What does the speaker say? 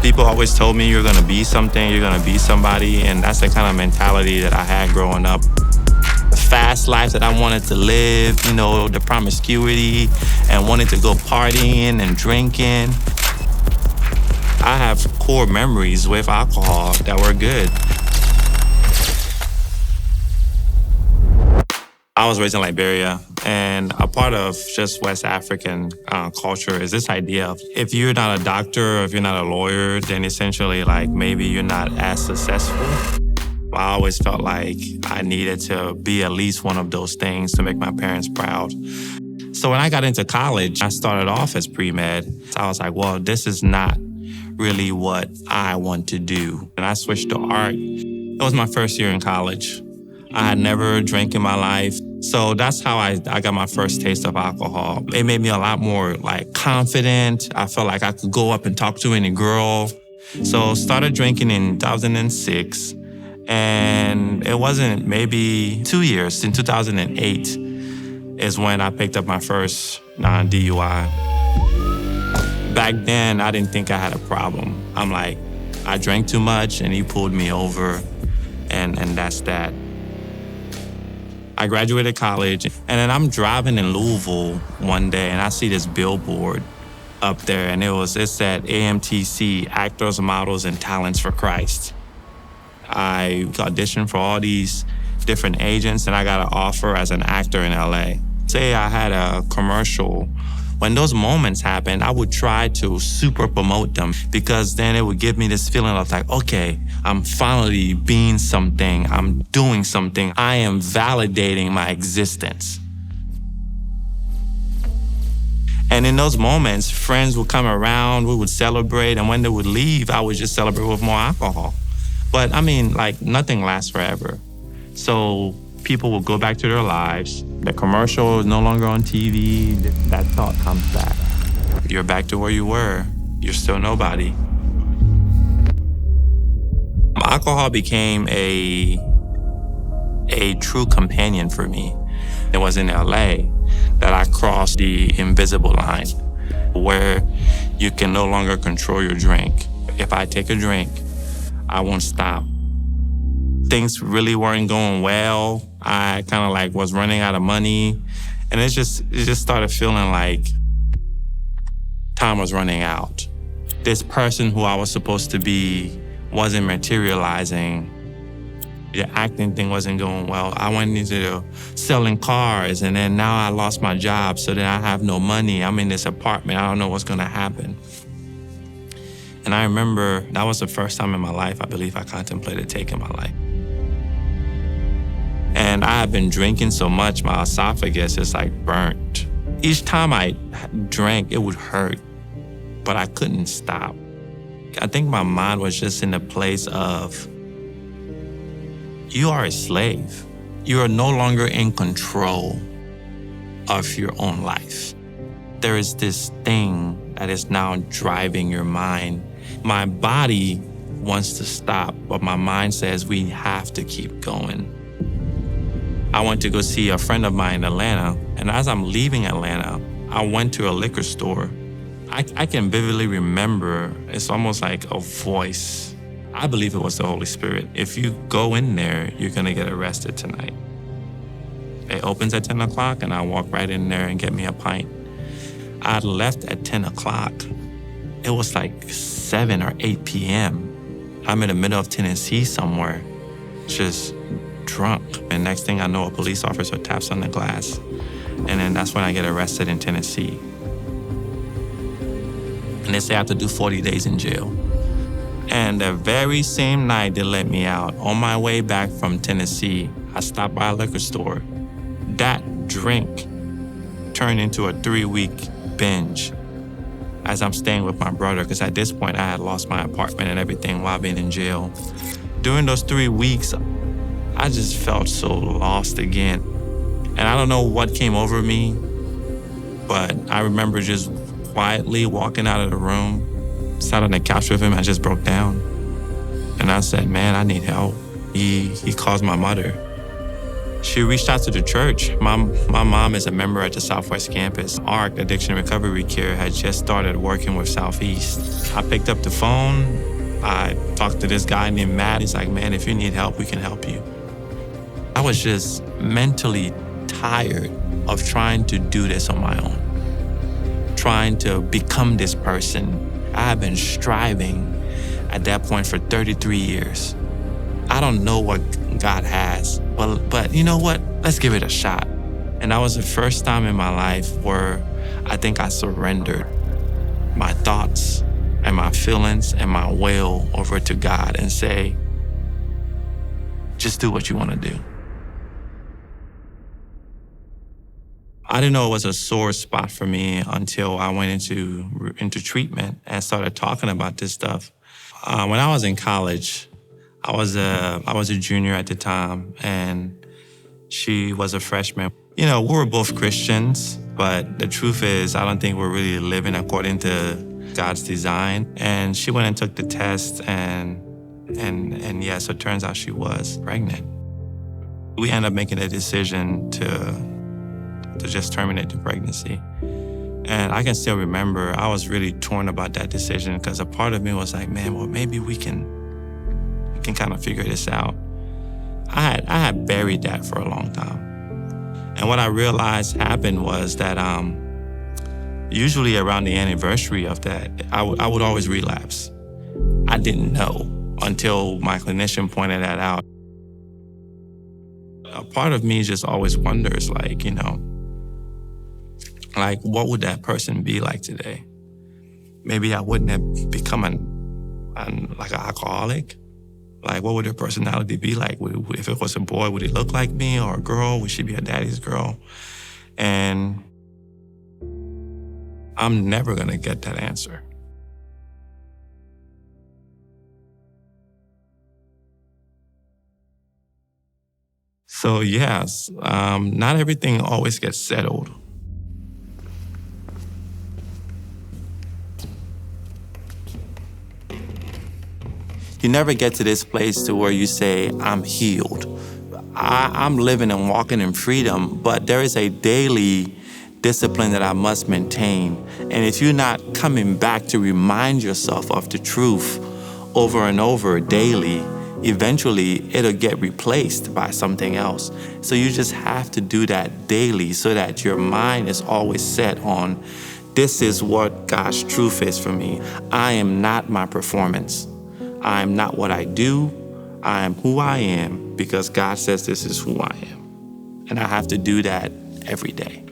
People always told me you're gonna be something, you're gonna be somebody, and that's the kind of mentality that I had growing up. The fast life that I wanted to live, the promiscuity and wanting to go partying and drinking. I have core memories with alcohol that were good. I was raised in Liberia, and a part of just West African culture is this idea of if you're not a doctor or if you're not a lawyer, then essentially maybe you're not as successful. I always felt like I needed to be at least one of those things to make my parents proud. So when I got into college, I started off as pre-med. So I was like, well, this is not really what I want to do. And I switched to art. It was my first year in college. I had never drank in my life. So that's how I got my first taste of alcohol. It made me a lot more confident. I felt like I could go up and talk to any girl. So started drinking in 2006. And it wasn't maybe 2 years. In 2008 is when I picked up my first non-DUI. Back then, I didn't think I had a problem. I'm like, I drank too much and he pulled me over and that's that. I graduated college and then I'm driving in Louisville one day and I see this billboard up there and it said AMTC, Actors, Models, and Talents for Christ. I auditioned for all these different agents and I got an offer as an actor in LA. Say I had a commercial. When those moments happened, I would try to super promote them because then it would give me this feeling of okay, I'm finally being something, I'm doing something, I am validating my existence. And in those moments, friends would come around, we would celebrate, and when they would leave, I would just celebrate with more alcohol. But nothing lasts forever. So people will go back to their lives. The commercial is no longer on TV. That thought comes back. You're back to where you were. You're still nobody. Alcohol became a true companion for me. It was in LA that I crossed the invisible line where you can no longer control your drink. If I take a drink, I won't stop. Things really weren't going well. I kind of was running out of money. And it just started feeling like time was running out. This person who I was supposed to be wasn't materializing. The acting thing wasn't going well. I went into selling cars and then now I lost my job. So then I have no money. I'm in this apartment. I don't know what's gonna happen. And I remember that was the first time in my life, I believe I contemplated taking my life. And I had been drinking so much, my esophagus is burnt. Each time I drank, it would hurt, but I couldn't stop. I think my mind was just in a place of, you are a slave. You are no longer in control of your own life. There is this thing that is now driving your mind. My body wants to stop, but my mind says we have to keep going. I went to go see a friend of mine in Atlanta, and as I'm leaving Atlanta, I went to a liquor store. I can vividly remember, it's almost like a voice. I believe it was the Holy Spirit. If you go in there, you're gonna get arrested tonight. It opens at 10 o'clock, and I walk right in there and get me a pint. I left at 10 o'clock. It was 7 or 8 p.m. I'm in the middle of Tennessee somewhere, just drunk. And next thing I know, a police officer taps on the glass. And then that's when I get arrested in Tennessee. And they say I have to do 40 days in jail. And the very same night they let me out, on my way back from Tennessee, I stopped by a liquor store. That drink turned into a 3-week binge as I'm staying with my brother, because at this point I had lost my apartment and everything while being in jail. During those 3 weeks, I just felt so lost again. And I don't know what came over me, but I remember just quietly walking out of the room, sat on the couch with him, I just broke down. And I said, man, I need help. He calls my mother. She reached out to the church. My mom is a member at the Southwest campus. ARC, Addiction Recovery Care, had just started working with Southeast. I picked up the phone. I talked to this guy named Matt. He's like, man, if you need help, we can help you. I was just mentally tired of trying to do this on my own, trying to become this person. I have been striving at that point for 33 years. I don't know what God has, but you know what? Let's give it a shot. And that was the first time in my life where I think I surrendered my thoughts and my feelings and my will over to God and say, just do what you want to do. I didn't know it was a sore spot for me until I went into treatment and started talking about this stuff. When I was in college, I was a junior at the time, and she was a freshman. You know, we were both Christians, but the truth is, I don't think we're really living according to God's design. And she went and took the test, and yes, it turns out she was pregnant. We ended up making a decision to just terminate the pregnancy. And I can still remember I was really torn about that decision because a part of me was like, man, well, maybe we can kind of figure this out. I had buried that for a long time. And what I realized happened was that usually around the anniversary of that, I would always relapse. I didn't know until my clinician pointed that out. A part of me just always wonders, like, you know, like, what would that person be like today? Maybe I wouldn't have become like an alcoholic. Like, what would their personality be like? If it was a boy, would he look like me? Or a girl, would she be a daddy's girl? And I'm never gonna get that answer. So yes, not everything always gets settled. You never get to this place to where you say, I'm healed. I'm living and walking in freedom, but there is a daily discipline that I must maintain. And if you're not coming back to remind yourself of the truth over and over daily, eventually it'll get replaced by something else. So you just have to do that daily so that your mind is always set on, this is what God's truth is for me. I am not my performance. I am not what I do. I am who I am because God says this is who I am. And I have to do that every day.